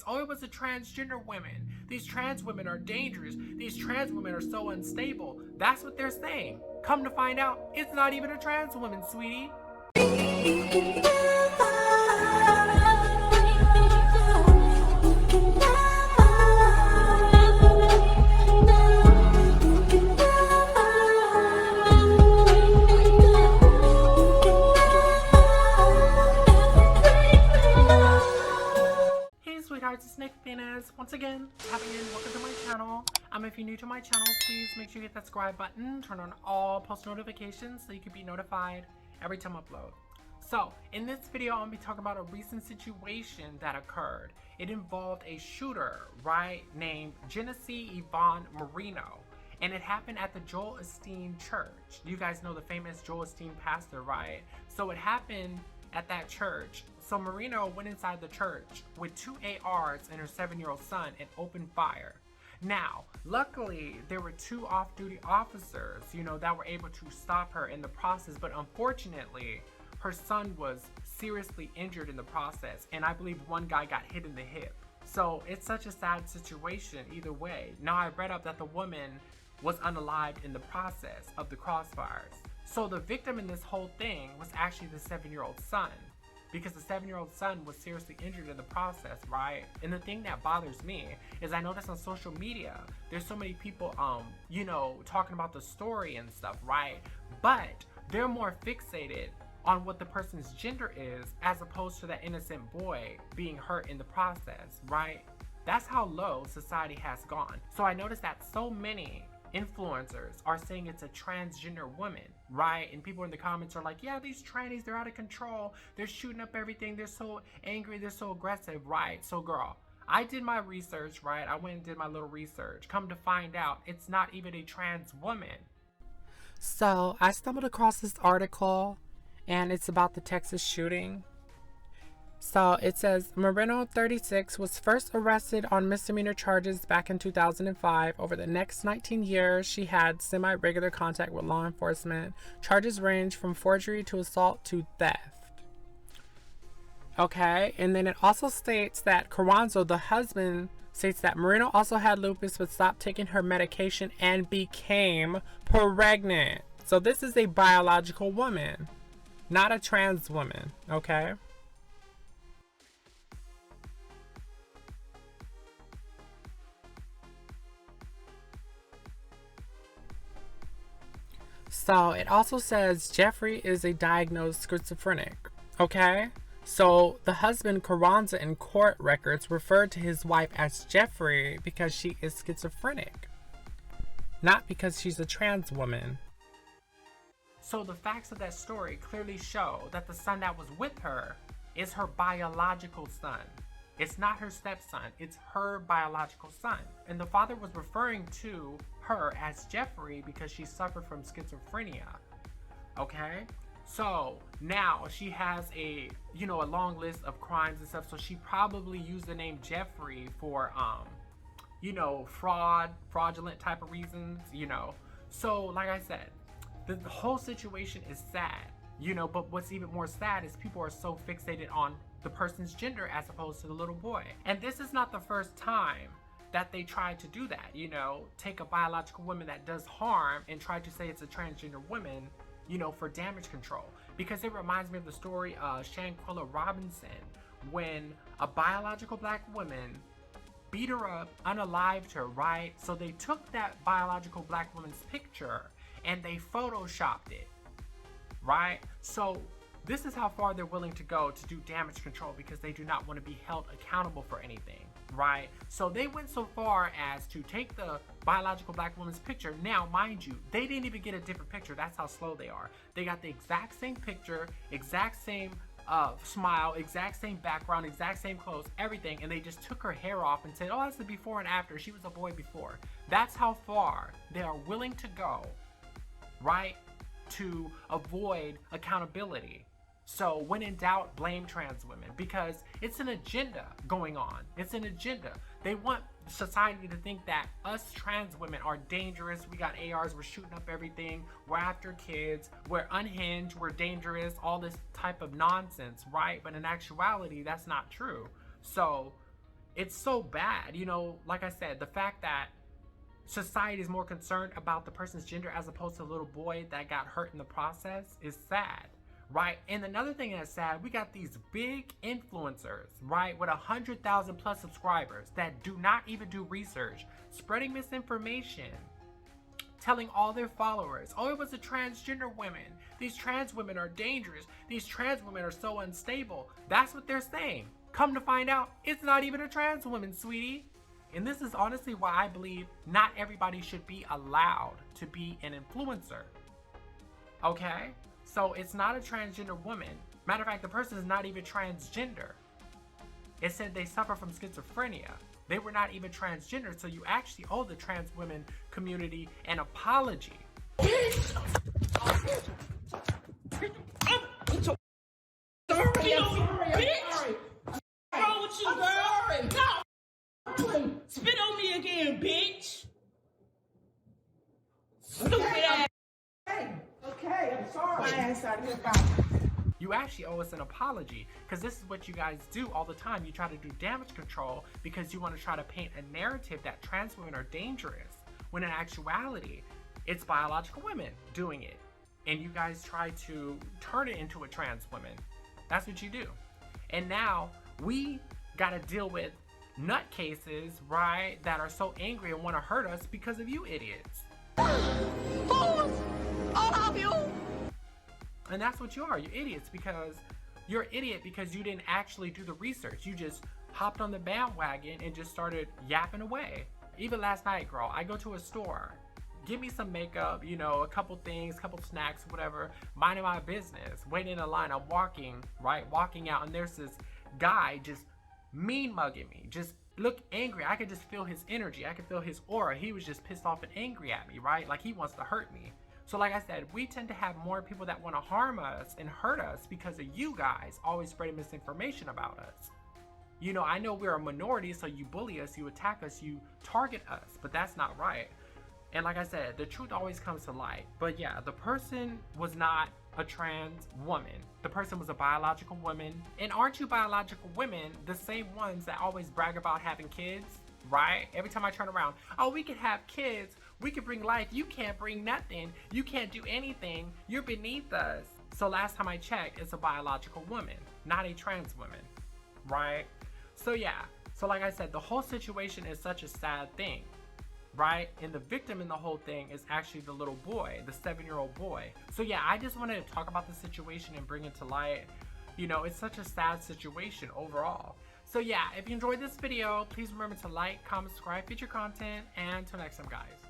Oh, it was the transgender women. These trans women are dangerous. These trans women are so unstable. That's what they're saying. Come to find out, it's not even a trans woman, sweetie. Hey sweethearts, it's Nick Venus. Once again, tapping in, welcome to my channel. If you're new to my channel, please make sure you hit that subscribe button, turn on all post notifications so you can be notified every time I upload. So, in this video, I'm going to be talking about a recent situation that occurred. It involved a shooter, right, named Genesee Yvonne Marino. And it happened at the Joel Osteen Church. You guys know the famous Joel Osteen pastor, right? So it happened at that church. So Marino went inside the church with 2 ARs and her 7-year-old son and opened fire. Now, luckily, there were 2 off-duty officers, that were able to stop her in the process. But unfortunately, her son was seriously injured in the process. And I believe one guy got hit in the hip. So it's such a sad situation either way. Now, I read up that the woman was unalived in the process of the crossfires. So the victim in this whole thing was actually the 7-year-old son, because the 7-year-old son was seriously injured in the process, right? And the thing that bothers me is I notice on social media, there's so many people, talking about the story and stuff, right? But they're more fixated on what the person's gender is as opposed to that innocent boy being hurt in the process, right? That's how low society has gone. So I noticed that so many influencers are saying it's a transgender woman, right? And people in the comments are like, yeah, these trannies, they're out of control. They're shooting up everything. They're so angry. They're so aggressive, right? So girl, I did my research, right? I went and did my little research. Come to find out, it's not even a trans woman. So I stumbled across this article and it's about the Texas shooting. So it says Marino, 36, was first arrested on misdemeanor charges back in 2005. Over the next 19 years, she had semi-regular contact with law enforcement. Charges range from forgery to assault to theft. Okay, and then it also states that Carranzo, the husband, states that Marino also had lupus but stopped taking her medication and became pregnant. So this is a biological woman, not a trans woman, okay? So it also says Jeffrey is a diagnosed schizophrenic, okay? So the husband Carranza in court records referred to his wife as Jeffrey because she is schizophrenic, not because she's a trans woman. So the facts of that story clearly show that the son that was with her is her biological son. It's not her stepson, it's her biological son. And the father was referring to her as Jeffrey because she suffered from schizophrenia. Okay? So now she has a long list of crimes and stuff. So she probably used the name Jeffrey for, fraudulent type of reasons, So like I said, the whole situation is sad, but what's even more sad is people are so fixated on the person's gender as opposed to the little boy. And this is not the first time that they tried to do that, take a biological woman that does harm and try to say it's a transgender woman, for damage control. Because it reminds me of the story of Shanquella Robinson, when a biological black woman beat her up, unalived her, right? So they took that biological black woman's picture and they photoshopped it, right? So this is how far they're willing to go to do damage control because they do not want to be held accountable for anything, right? So they went so far as to take the biological black woman's picture. Now, mind you, they didn't even get a different picture. That's how slow they are. They got the exact same picture, exact same smile, exact same background, exact same clothes, everything, and they just took her hair off and said, oh, that's the before and after. She was a boy before. That's how far they are willing to go, right, to avoid accountability. So when in doubt, blame trans women because it's an agenda going on. It's an agenda. They want society to think that us trans women are dangerous. We got ARs, we're shooting up everything. We're after kids. We're unhinged. We're dangerous. All this type of nonsense, right? But in actuality, that's not true. So it's so bad. You know, like I said, the fact that society is more concerned about the person's gender as opposed to a little boy that got hurt in the process is sad, right? And another thing that's sad, we got these big influencers, right, with 100,000 plus subscribers that do not even do research, spreading misinformation, telling all their followers, oh, it was a transgender women. These trans women are dangerous. These trans women are so unstable. That's what they're saying. Come to find out, it's not even a trans woman, sweetie. And this is honestly why I believe not everybody should be allowed to be an influencer. Okay? So it's not a transgender woman. Matter of fact, the person is not even transgender. It said they suffer from schizophrenia. They were not even transgender, so you actually owe the trans women community an apology. Spit on me again, bitch. Stupid ass. Okay, I'm sorry. My ass out of here. You actually owe us an apology, because this is what you guys do all the time. You try to do damage control because you want to try to paint a narrative that trans women are dangerous, when in actuality, it's biological women doing it. And you guys try to turn it into a trans woman. That's what you do. And now we got to deal with nutcases, right, that are so angry and want to hurt us because of you idiots. Fools! All of you! And that's what you are. You're idiots because you're an idiot because you didn't actually do the research. You just hopped on the bandwagon and just started yapping away. Even last night, girl, I go to a store, give me some makeup, you know, a couple things, couple snacks, whatever, minding my business, waiting in a line. I'm walking, right, walking out, and there's this guy just mean mugging me, just look angry. I could just feel his energy. I could feel his aura. He was just pissed off and angry at me, right? Like he wants to hurt me. So like I said, we tend to have more people that want to harm us and hurt us because of you guys always spreading misinformation about us. You know, I know we're a minority, so you bully us, you attack us, you target us, but that's not right. And like I said, the truth always comes to light. But yeah, the person was not a trans woman. The person was a biological woman. And aren't you biological women the same ones that always brag about having kids, right? Every time I turn around, oh, we can have kids. We can bring life. You can't bring nothing. You can't do anything. You're beneath us. So last time I checked, it's a biological woman, not a trans woman, right? So yeah, so like I said, the whole situation is such a sad thing, right? And the victim in the whole thing is actually the little boy, the 7-year-old boy. So yeah, I just wanted to talk about the situation and bring it to light. You know, it's such a sad situation overall. So yeah, if you enjoyed this video, please remember to like, comment, subscribe, feature content, and until next time, guys.